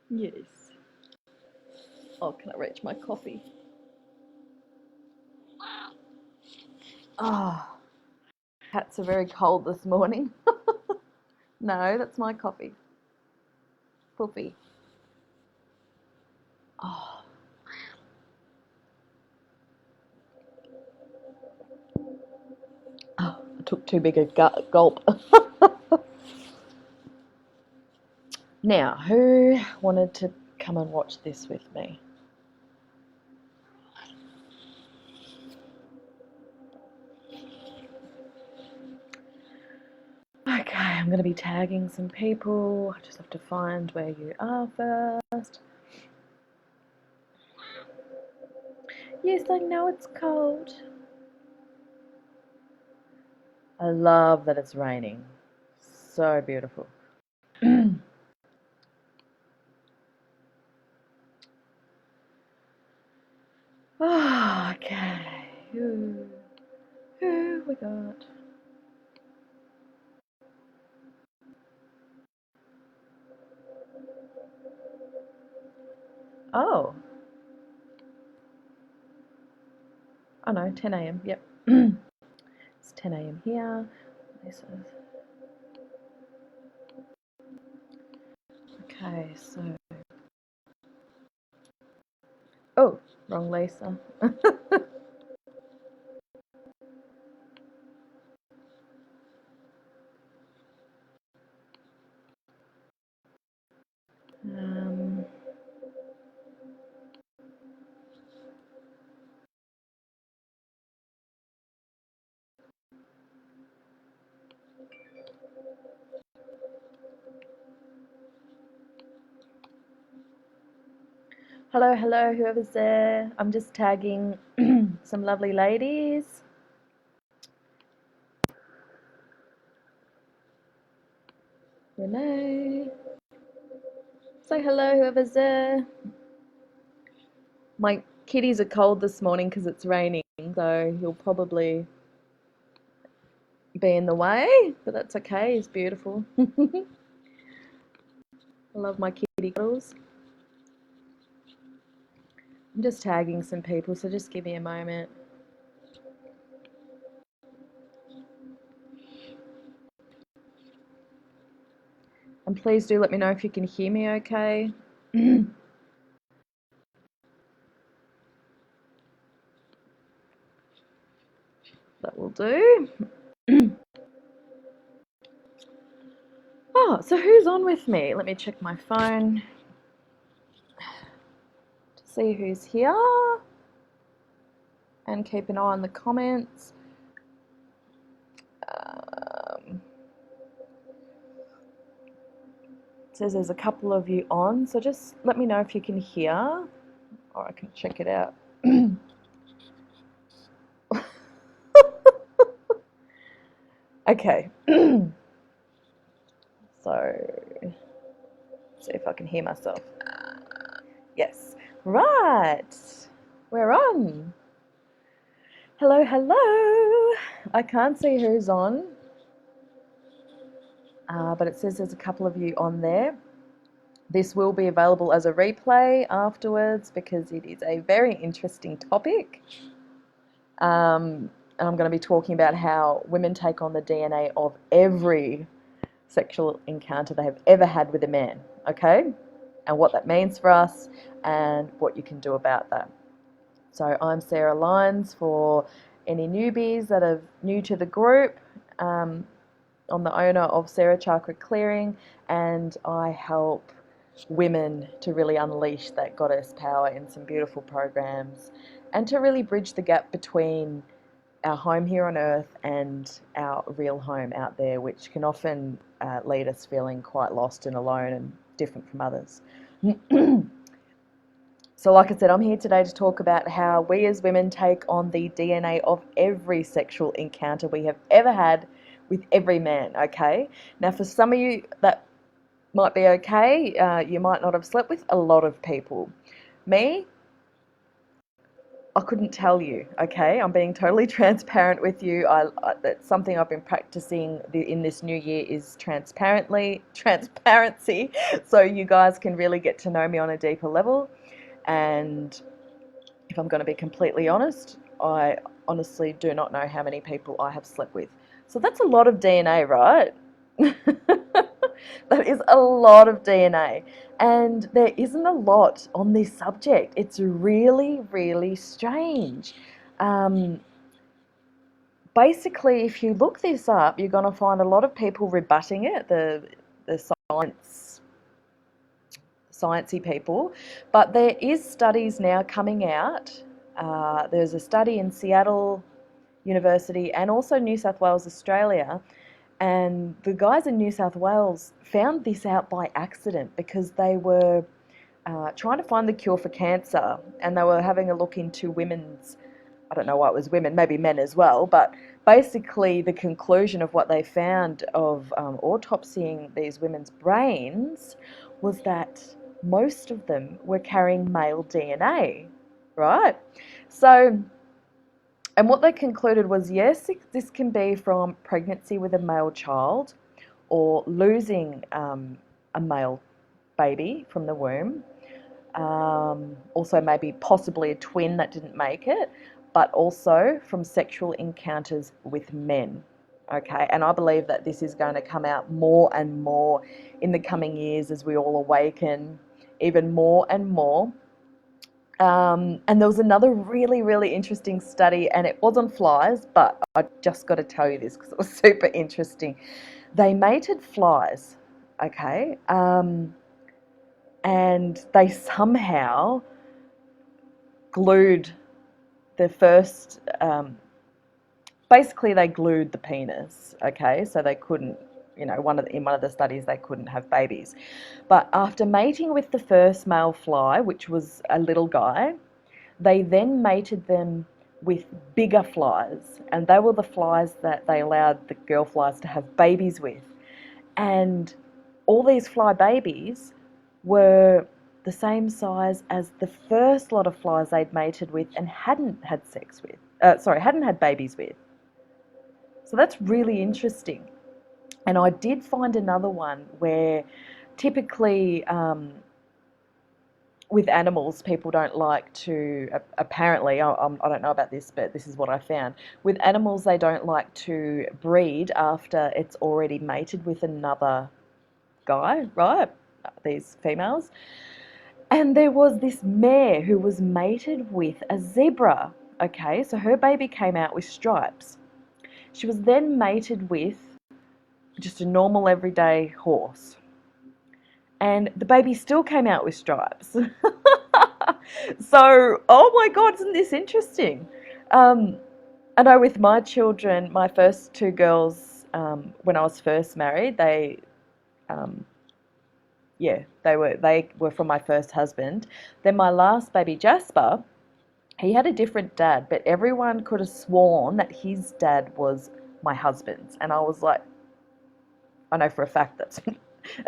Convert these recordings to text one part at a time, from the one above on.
Yes. Oh, can I reach my coffee? Oh, cats are very cold this morning. No, that's my coffee. Puffy. Oh, I took too big a gulp. Now, who wanted to come and watch this with me? Okay, I'm going to be tagging some people. I just have to find where you are first. Yes, I know it's cold. I love that it's raining. So beautiful. Oh, okay. Who we got? Oh. Oh no, 10 a.m. Yep. It's 10 a.m. here. This is... Okay, so... Oh, wrong Lisa. um... Hello, hello, whoever's there. I'm just tagging some lovely ladies. Renee. Say hello, whoever's there. My kitties are cold this morning because it's raining, so he'll probably be in the way, but that's okay. He's beautiful. I love my kitty cuddles. I'm just tagging some people, so just give me a moment. And please do let me know if you can hear me okay. That will do. Oh, so who's on with me? Let me check my phone to see who's here and keep an eye on the comments. It says there's a couple of you on, so just let me know if you can hear, or I can check it out. Okay. So, see if I can hear myself. Yes. Right. We're on. Hello, hello. I can't see who's on, but it says there's a couple of you on there. This will be available as a replay afterwards because it is a very interesting topic. And I'm going to be talking about how women take on the DNA of every sexual encounter they have ever had with a man, okay? And what that means for us and what you can do about that. So I'm Sarah Lyons. For any newbies that are new to the group, I'm the owner of Sarah Chakra Clearing, and I help women to really unleash that goddess power in some beautiful programs and to really bridge the gap between our home here on earth and our real home out there, which can often lead us feeling quite lost and alone and different from others. So like I said, I'm here today to talk about how we as women take on the DNA of every sexual encounter we have ever had with every man, okay? Now, for some of you, that might be okay. You might not have slept with a lot of people. Me, I couldn't tell you, okay? I'm being totally transparent with you. That's something I've been practicing in this new year is transparency, so you guys can really get to know me on a deeper level. And if I'm going to be completely honest, I honestly do not know how many people I have slept with. So that's a lot of DNA, right? That is a lot of DNA. And there isn't a lot on this subject. It's really, really strange. Um, Basically, if you look this up, you're going to find a lot of people rebutting it, the sciencey people. But there is studies now coming out. There's a study in Seattle University and also New South Wales, Australia. And the guys in New South Wales found this out by accident because they were trying to find the cure for cancer, and they were having a look into women's, I don't know why it was women, maybe men as well, but basically the conclusion of what they found of autopsying these women's brains was that most of them were carrying male DNA, right? So, and what they concluded was, yes, this can be from pregnancy with a male child or losing a male baby from the womb. Also maybe possibly a twin that didn't make it, but also from sexual encounters with men. Okay, and I believe that this is going to come out more and more in the coming years as we all awaken even more and more. And there was another really, really interesting study, and it was on flies, but I just got to tell you this because it was super interesting. They mated flies, okay, and they somehow glued the first, basically they glued the penis, okay, so they couldn't, in one of the studies they couldn't have babies. But after mating with the first male fly, which was a little guy, they then mated them with bigger flies, and they were the flies that they allowed the girl flies to have babies with. And all these fly babies were the same size as the first lot of flies they'd mated with and hadn't had sex with. Hadn't had babies with. So that's really interesting. And I did find another one where typically with animals, people don't like to, apparently, I don't know about this, but this is what I found. With animals, they don't like to breed after it's already mated with another guy, right? These females. And there was this mare who was mated with a zebra. Okay, so her baby came out with stripes. She was then mated with just a normal everyday horse. And the baby still came out with stripes. So, oh my God, isn't this interesting? I know with my children, my first two girls, when I was first married, they were from my first husband. Then my last baby, Jasper, he had a different dad, but everyone could have sworn that his dad was my husband's. And I was like, I know for a fact that's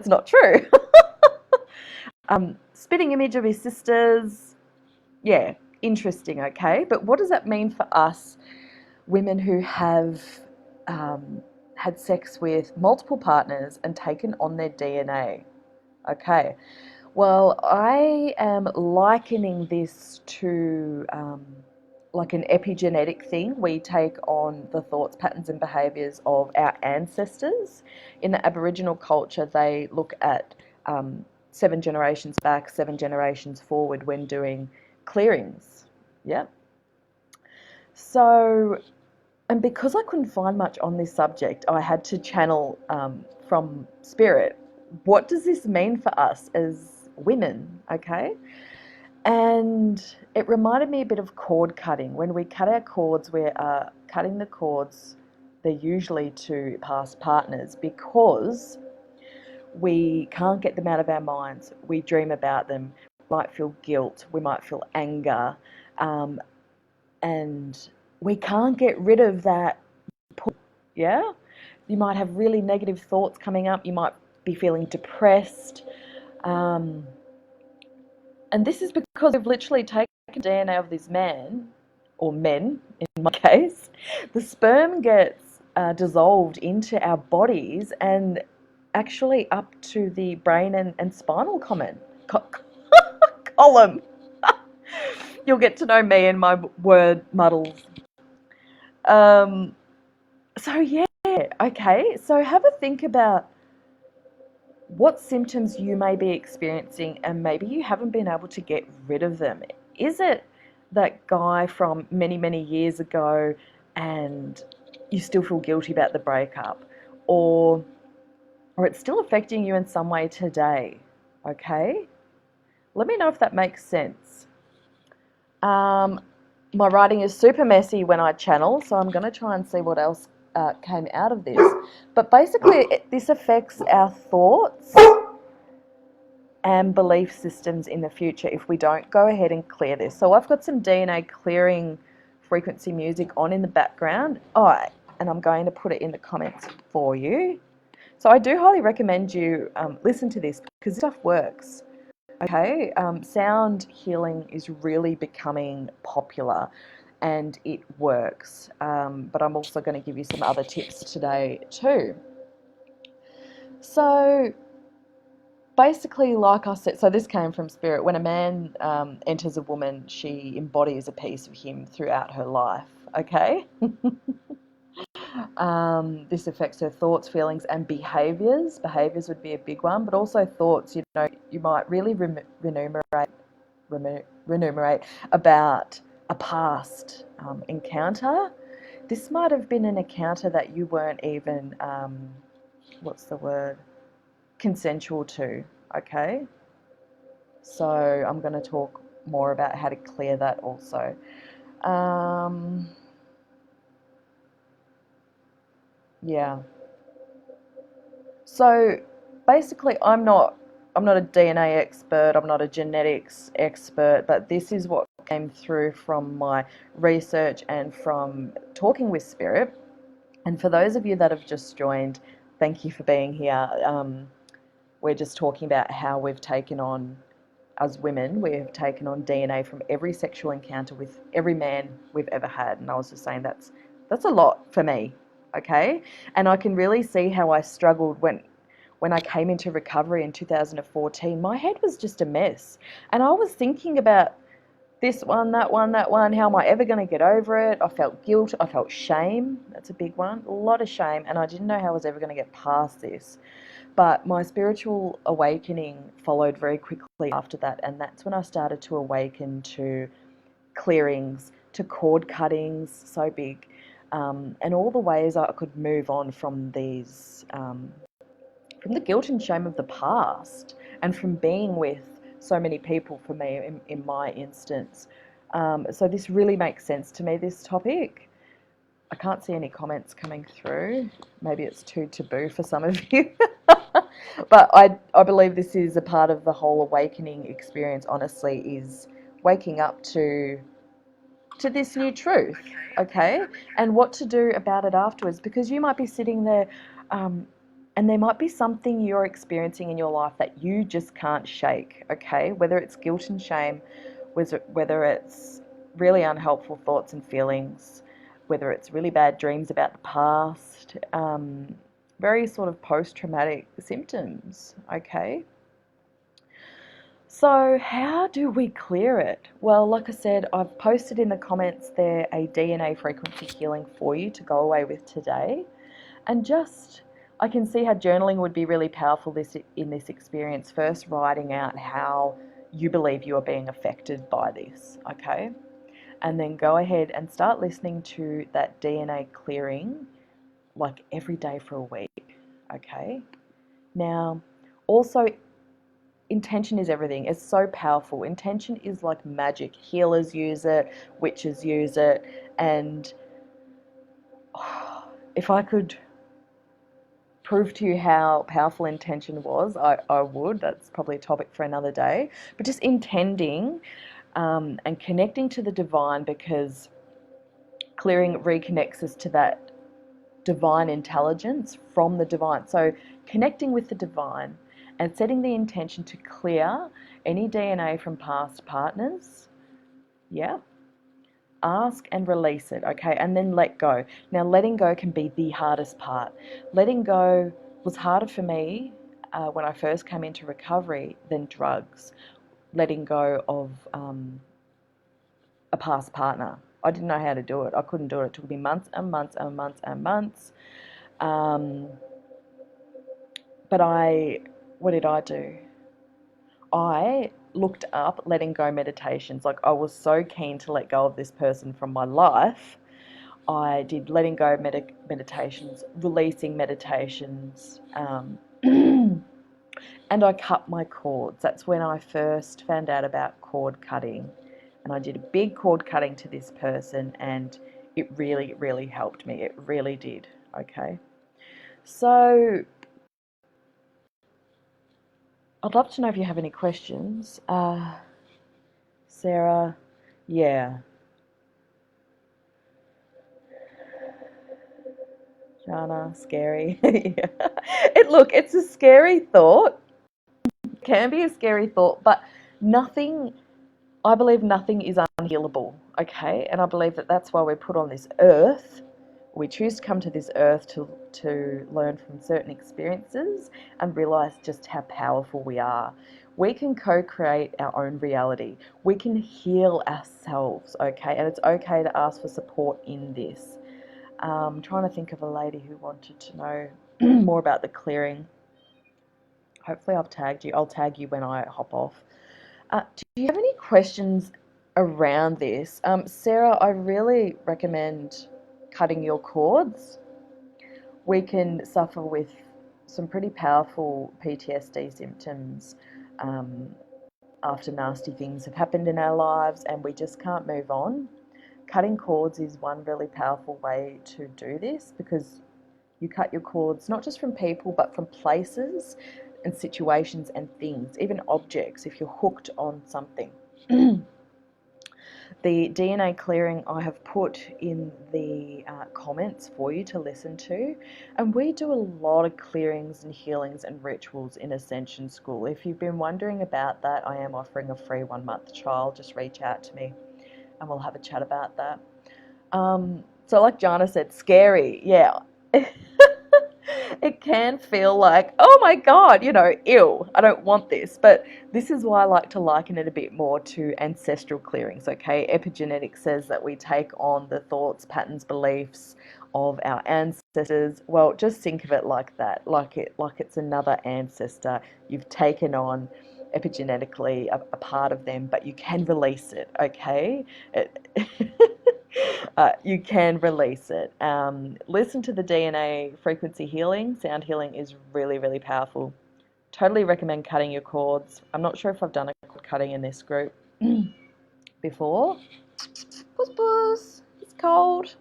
not true. Spitting image of his sisters, yeah, interesting, okay. But what does that mean for us women who have had sex with multiple partners and taken on their DNA? Okay, well, I am likening this to like an epigenetic thing. We take on the thoughts, patterns, and behaviours of our ancestors. In the Aboriginal culture, they look at 7 generations back, 7 generations forward when doing clearings. Yeah. So, and because I couldn't find much on this subject, I had to channel from spirit. What does this mean for us as women? Okay. And it reminded me a bit of cord cutting. When we cut our cords, we're cutting the cords, they're usually to past partners because we can't get them out of our minds. We dream about them. We might feel guilt, we might feel anger, and we can't get rid of that pull, yeah? You might have really negative thoughts coming up, you might be feeling depressed, and this is because we've literally taken the DNA of this man or men in my case, the sperm gets dissolved into our bodies and actually up to the brain and spinal column. You'll get to know me and my word muddles. Um, so yeah, okay. So have a think about what symptoms you may be experiencing, and maybe you haven't been able to get rid of them. Is it that guy from many, many years ago and you still feel guilty about the breakup? Or it's still affecting you in some way today, okay? Let me know if that makes sense. My writing is super messy when I channel, so I'm going to try and see what else came out of this. But basically, this affects our thoughts and belief systems in the future if we don't go ahead and clear this. So I've got some DNA clearing frequency music on in the background. And I'm going to put it in the comments for you. So I do highly recommend you listen to this because this stuff works. Okay, sound healing is really becoming popular and it works. But I'm also going to give you some other tips today too. So basically, like I said, so this came from Spirit. When a man enters a woman, she embodies a piece of him throughout her life. Okay. This affects her thoughts, feelings, and behaviours. Behaviours would be a big one, but also thoughts. You know, you might really remunerate about a past encounter. This might have been an encounter that you weren't even, what's the word, consensual to, okay? So I'm going to talk more about how to clear that also. Yeah. So basically, I'm not a DNA expert, I'm not a genetics expert, but this is what came through from my research and from talking with Spirit. And for those of you that have just joined, thank you for being here. We're just talking about how we've taken on, as women, we've taken on DNA from every sexual encounter with every man we've ever had. And I was just saying that's a lot for me, okay? And I can really see how I struggled when I came into recovery in 2014. My head was just a mess. And I was thinking about this one, that one, that one. How am I ever going to get over it? I felt guilt. I felt shame. That's a big one. A lot of shame. And I didn't know how I was ever going to get past this. But my spiritual awakening followed very quickly after that. And that's when I started to awaken to clearings, to cord cuttings, so big, and all the ways I could move on from these, from the guilt and shame of the past, and from being with so many people for me in my instance. So this really makes sense to me, this topic. I can't see any comments coming through. Maybe it's too taboo for some of you. But I believe this is a part of the whole awakening experience, honestly, is waking up to this new truth, okay? And what to do about it afterwards, because you might be sitting there and there might be something you're experiencing in your life that you just can't shake, okay? Whether it's guilt and shame, whether it's really unhelpful thoughts and feelings, whether it's really bad dreams about the past, very sort of post-traumatic symptoms, okay? So how do we clear it? Well, like I said, I've posted in the comments there a DNA frequency healing for you to go away with today. And just, I can see how journaling would be really powerful in this experience. First, writing out how you believe you are being affected by this, okay? And then go ahead and start listening to that DNA clearing like every day for a week, okay? Now, also, intention is everything. It's so powerful. Intention is like magic. Healers use it, witches use it, and if I could prove to you how powerful intention was, I would. That's probably a topic for another day. But just intending and connecting to the divine, because clearing reconnects us to that divine intelligence from the divine. So connecting with the divine and setting the intention to clear any DNA from past partners, yeah, Ask and release it, okay? And then let go. Now, letting go can be the hardest part. Letting go was harder for me when I first came into recovery than drugs. Letting go of a past partner. I didn't know how to do it. I couldn't do it. It took me months and months and months and months. But what did I do? I looked up letting go meditations. Like, I was so keen to let go of this person from my life. I did letting go meditations, releasing meditations, and I cut my cords. That's when I first found out about cord cutting. And I did a big cord cutting to this person, and it really, really helped me. It really did. Okay. So I'd love to know if you have any questions. Sarah, yeah. Jana, scary. Yeah. It's a scary thought. It can be a scary thought, but nothing, I believe nothing is unhealable, okay? And I believe that that's why we're put on this earth. We choose to come to this earth to learn from certain experiences and realize just how powerful we are. We can co-create our own reality. We can heal ourselves, okay? And it's okay to ask for support in this. I'm trying to think of a lady who wanted to know more about the clearing. Hopefully I've tagged you. I'll tag you when I hop off. Do you have any questions around this? Sarah, I really recommend cutting your cords. We can suffer with some pretty powerful PTSD symptoms after nasty things have happened in our lives and we just can't move on. Cutting cords is one really powerful way to do this, because you cut your cords not just from people but from places and situations and things, even objects, if you're hooked on something. The DNA clearing I have put in the comments for you to listen to, and we do a lot of clearings and healings and rituals in Ascension School. If you've been wondering about that, I am offering a free 1-month trial. Just reach out to me and we'll have a chat about that. So like Jana said, scary, yeah. It can feel like, oh my God, ew, I don't want this. But this is why I like to liken it a bit more to ancestral clearings, okay? Epigenetics says that we take on the thoughts, patterns, beliefs of our ancestors. Well, just think of it like that, like it's another ancestor. You've taken on epigenetically a part of them, but you can release it, okay? You can release it. Listen to the DNA frequency healing. Sound healing is really, really powerful. Totally recommend cutting your cords. I'm not sure if I've done a cord cutting in this group before. Puss puss, it's cold.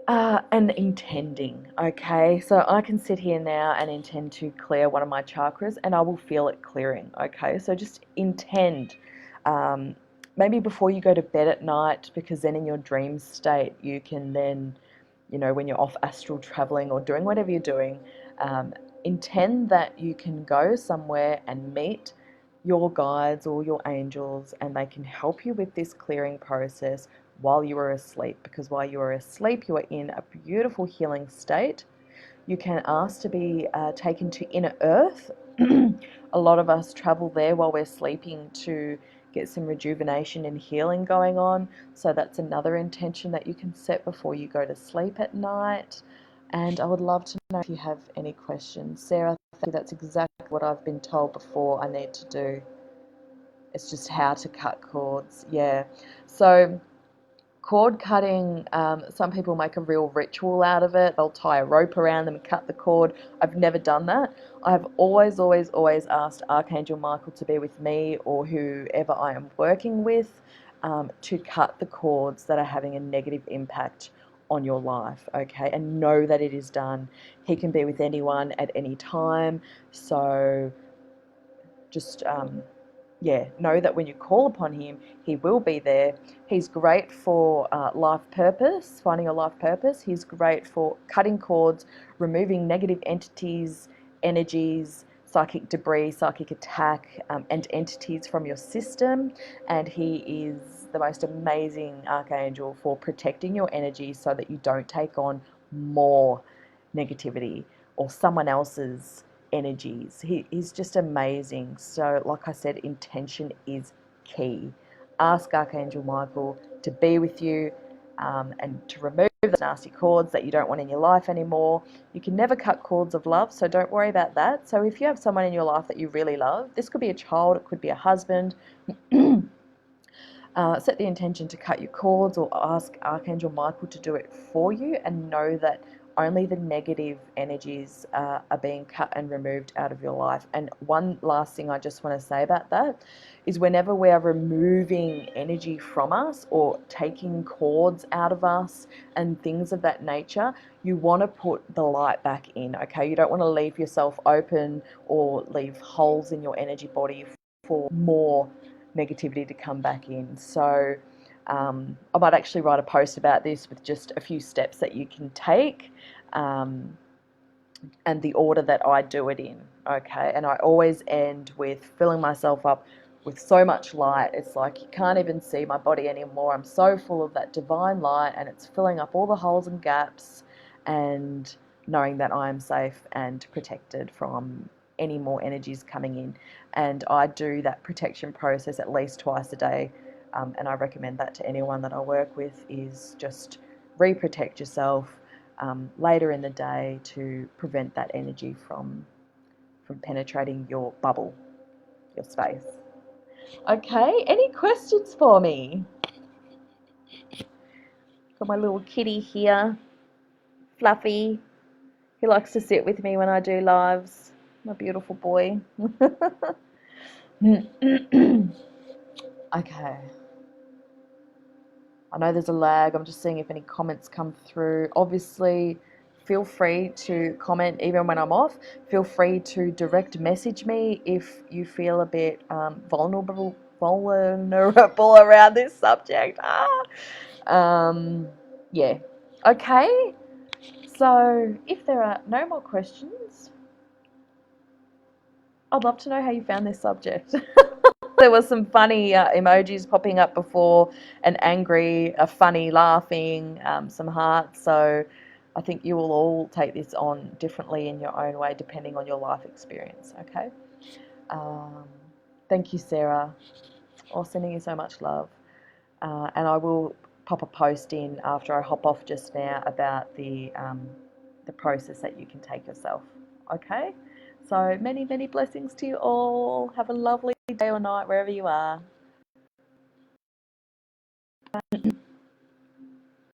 And intending, okay? So I can sit here now and intend to clear one of my chakras and I will feel it clearing, okay? So just intend. Maybe before you go to bed at night, because then in your dream state you can then, when you're off astral traveling or doing whatever you're doing, intend that you can go somewhere and meet your guides or your angels and they can help you with this clearing process while you are asleep, because while you are asleep you are in a beautiful healing state. You can ask to be taken to inner earth. A lot of us travel there while we're sleeping to get some rejuvenation and healing going on. So that's another intention that you can set before you go to sleep at night. And I would love to know if you have any questions. Sarah, I think that's exactly what I've been told before I need to do. It's just how to cut cords. Yeah. So cord cutting, some people make a real ritual out of it. They'll tie a rope around them and cut the cord. I've never done that. I've always asked Archangel Michael to be with me or whoever I am working with to cut the cords that are having a negative impact on your life, okay? And know that it is done. He can be with anyone at any time. So just know that when you call upon him, he will be there. He's great for life purpose, finding a life purpose. He's great for cutting cords, removing negative entities, energies, psychic debris, psychic attack, and entities from your system. And he is the most amazing archangel for protecting your energy so that you don't take on more negativity or someone else's energies. He's just amazing. So, like I said, intention is key. Ask Archangel Michael to be with you, and to remove the nasty cords that you don't want in your life anymore. You can never cut cords of love, so don't worry about that. So if you have someone in your life that you really love, this could be a child, it could be a husband, set the intention to cut your cords or ask Archangel Michael to do it for you, and know that only the negative energies are being cut and removed out of your life. And one last thing I just want to say about that is whenever we are removing energy from us or taking cords out of us and things of that nature, you want to put the light back in, okay? You don't want to leave yourself open or leave holes in your energy body for more negativity to come back in. So I might actually write a post about this with just a few steps that you can take, and the order that I do it in, okay? And I always end with filling myself up with so much light. It's like you can't even see my body anymore. I'm so full of that divine light, and it's filling up all the holes and gaps, and knowing that I am safe and protected from any more energies coming in. And I do that protection process at least twice a day, and I recommend that to anyone that I work with, is just re-protect yourself later in the day to prevent that energy from penetrating your bubble, your space. Okay, any questions for me? Got my little kitty here, Fluffy. He likes to sit with me when I do lives. My beautiful boy. Okay. I know there's a lag. I'm just seeing if any comments come through. Obviously, feel free to comment even when I'm off. Feel free to direct message me if you feel a bit vulnerable around this subject. Yeah. Okay. So if there are no more questions, I'd love to know how you found this subject. There was some funny emojis popping up before, an angry, a funny, laughing, some hearts. So I think you will all take this on differently in your own way, depending on your life experience. Okay. Um, Thank you, Sarah. Oh, sending you so much love. And I will pop a post in after I hop off just now about the process that you can take yourself. Okay. So many, many blessings to you all. Have a lovely day or night wherever you are.